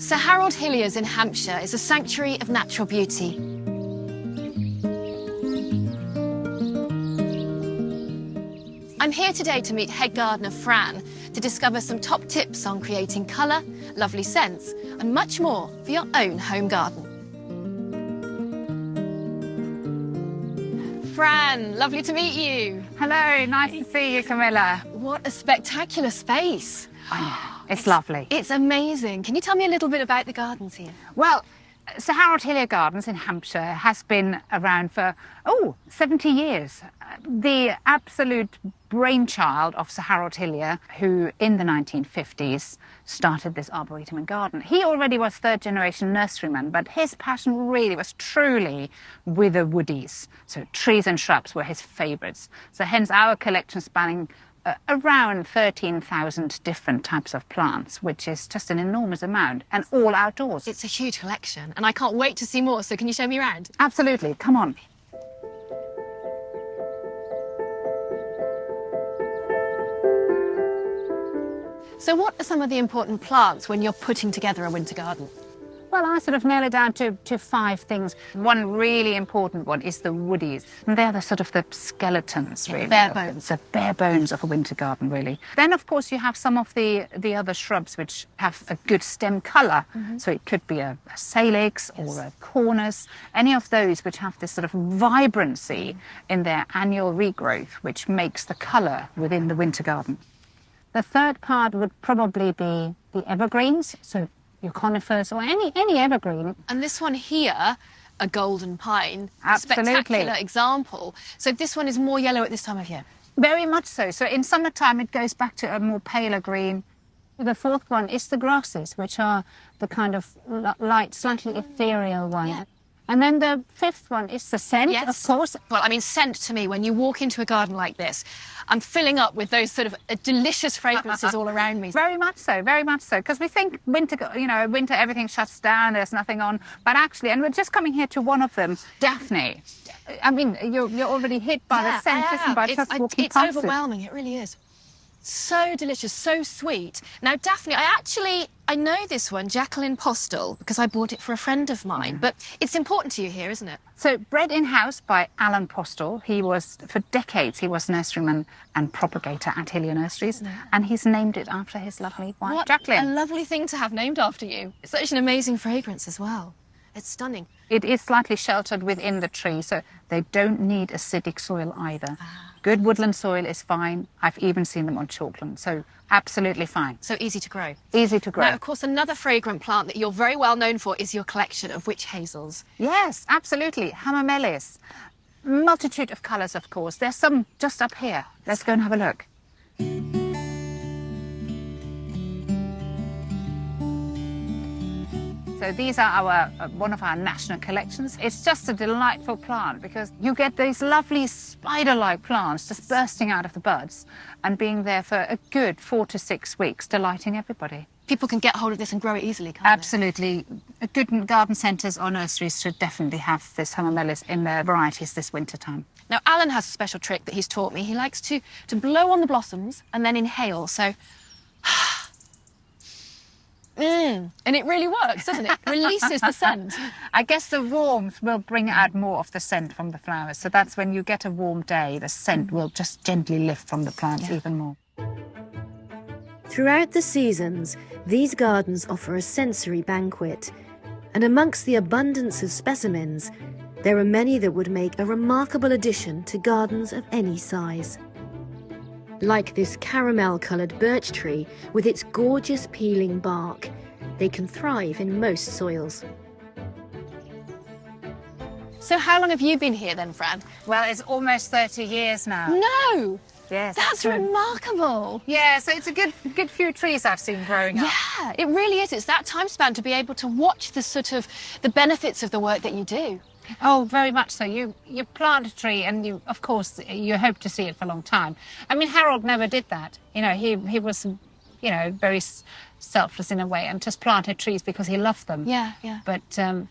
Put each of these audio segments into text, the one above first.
Sir Harold Hillier's in Hampshire is a sanctuary of natural beauty. I'm here today to meet head gardener Fran to discover some top tips on creating colour, lovely scents and much more for your own home garden. Fran, lovely to meet you. Hello, nice to see you, Camilla. What a spectacular space. I know, it's lovely. It's amazing. Can you tell me a little bit about the gardens here? Well, Sir Harold Hillier Gardens in Hampshire has been around for, 70 years. The absolute brainchild of Sir Harold Hillier, who in the 1950s started this arboretum and garden. He already was third-generation nurseryman, but his passion really was truly with the woodies. So trees and shrubs were his favourites. So hence our collection spanning around 13,000 different types of plants, which is just an enormous amount, and all outdoors. It's a huge collection, and I can't wait to see more, so can you show me around? Absolutely, come on. So what are some of the important plants when you're putting together a winter garden? Well, I sort of nail it down to 5 things. One really important one is the woodies. And they're the sort of the skeletons, really. Bare bones. The bare bones of a winter garden, really. Then, of course, you have some of the other shrubs which have a good stem colour. So it could be a salix or a cornus, any of those which have this sort of vibrancy in their annual regrowth, which makes the colour within the winter garden. The third part would probably be the evergreens, so your conifers or any evergreen. And this one here, a golden pine, Absolutely. Spectacular example. So this one is more yellow at this time of year? Very much so. So in summertime it goes back to a more paler green. The fourth one is the grasses, which are the kind of light, slightly ethereal one. Yeah. And then the fifth one is the scent, Yes. of course. Well, I mean, scent to me, when you walk into a garden like this, I'm filling up with those sort of delicious fragrances all around me. Very much so, very much so. Because we think winter, winter everything shuts down, there's nothing on. But actually, and we're just coming here to one of them, Daphne. I mean, you're already hit by the scent, isn't by just walking it's past overwhelming, it really is. So delicious, so sweet. Now, Daphne, I know this one, Jacqueline Postel, because I bought it for a friend of mine, but it's important to you here, isn't it? So, bred in-house by Alan Postel. He was, for decades, he was nurseryman and propagator at Hillier Nurseries, and he's named it after his lovely wife, What Jacqueline. a lovely thing to have named after you. It's such an amazing fragrance as well. It's stunning. It is slightly sheltered within the tree, so they don't need acidic soil either. Good woodland soil is fine. I've even seen them on chalkland, so absolutely fine. So easy to grow. Easy to grow. Now, of course, another fragrant plant that you're very well known for is your collection of witch hazels. Yes, absolutely. Hamamelis. Multitude of colours, of course. There's some just up here. Let's go and have a look. So these are our one of our national collections. It's just a delightful plant because you get these lovely spider-like plants just bursting out of the buds and being there for a good 4 to 6 weeks, delighting everybody. People can get hold of this and grow it easily, can't Absolutely. Good garden centres or nurseries should definitely have this Hamamelis in their varieties this winter time. they? Now, Alan has a special trick that he's taught me. He likes to blow on the blossoms and then inhale, so... And it really works, doesn't it? Releases the scent. I guess the warmth will bring out more of the scent from the flowers. So that's when you get a warm day, the scent will just gently lift from the plants even more. Throughout the seasons, these gardens offer a sensory banquet. And amongst the abundance of specimens, there are many that would make a remarkable addition to gardens of any size. Like this caramel-coloured birch tree with its gorgeous peeling bark. They can thrive in most soils. So how long have you been here then, Fran? Well, it's almost 30 years now. No! Yes. That's remarkable. Yeah, so it's a good few trees I've seen growing up. Yeah, it really is. It's that time span to be able to watch the benefits of the work that you do. Oh, very much so. You plant a tree and of course, you hope to see it for a long time. I mean, Harold never did that. You know, he was you know, very selfless in a way and just planted trees because he loved them. Yeah, yeah. But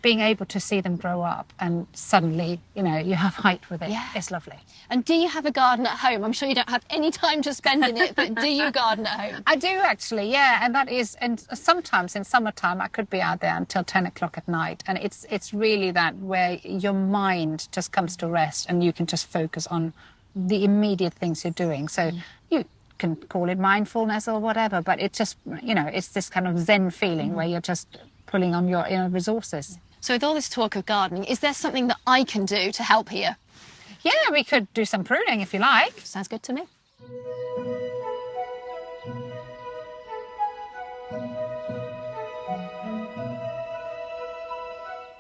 being able to see them grow up and suddenly, you know, you have height with it, it's lovely. And do you have a garden at home? I'm sure you don't have any time to spend in it, but do you garden at home? I do actually, yeah, and that is, and sometimes in summertime I could be out there until 10 o'clock at night, and it's really that where your mind just comes to rest and you can just focus on the immediate things you're doing. So you can call it mindfulness or whatever, but it's just, you know, it's this kind of Zen feeling where you're just pulling on your inner resources. So with all this talk of gardening, is there something that I can do to help here? Yeah, we could do some pruning if you like. Sounds good to me.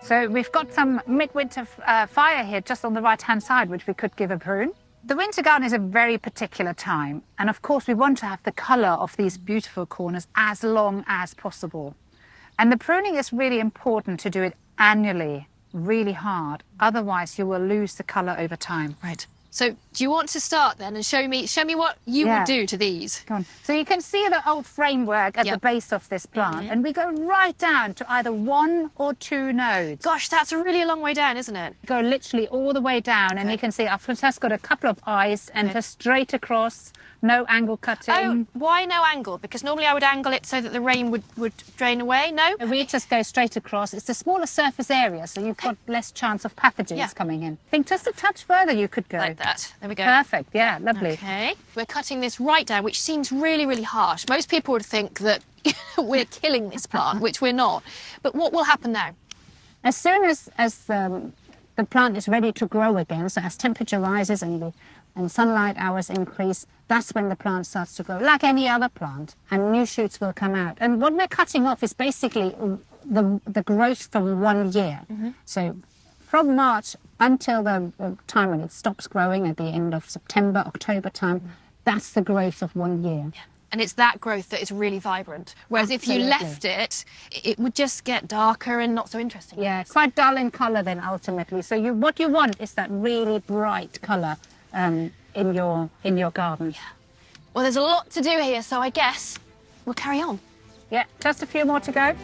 So we've got some midwinter fire here just on the right-hand side, which we could give a prune. The winter garden is a very particular time, and of course we want to have the colour of these beautiful corners as long as possible. And the pruning is really important to do it annually, really hard, otherwise you will lose the colour over time. Right. So do you want to start then and show me what you would do to these? Go on. So you can see the old framework at the base of this plant, and we go right down to either 1 or 2 nodes. Gosh, that's a really long way down, isn't it? Go literally all the way down, and you can see I've just got a couple of eyes and just straight across, no angle cutting. Oh, why no angle? Because normally I would angle it so that the rain would drain away. No? We just go straight across. It's a smaller surface area, so you've got less chance of pathogens coming in. I think just a touch further you could go. Like that. There we go. Perfect, yeah, lovely. Okay. We're cutting this right down, which seems really, really harsh. Most people would think that we're killing this plant, which we're not. But what will happen now? As soon as the plant is ready to grow again, so as temperature rises and sunlight hours increase, that's when the plant starts to grow, like any other plant, and new shoots will come out. And what we're cutting off is basically the growth from 1 year. So from March until the time when it stops growing at the end of September, October time, that's the growth of 1 year. Yeah. And it's that growth that is really vibrant. Whereas if you left it, it would just get darker and not so interesting. Yeah, it's quite dull in colour then ultimately. So what you want is that really bright colour in your garden. Yeah. Well, there's a lot to do here, so I guess we'll carry on. Yeah, just a few more to go.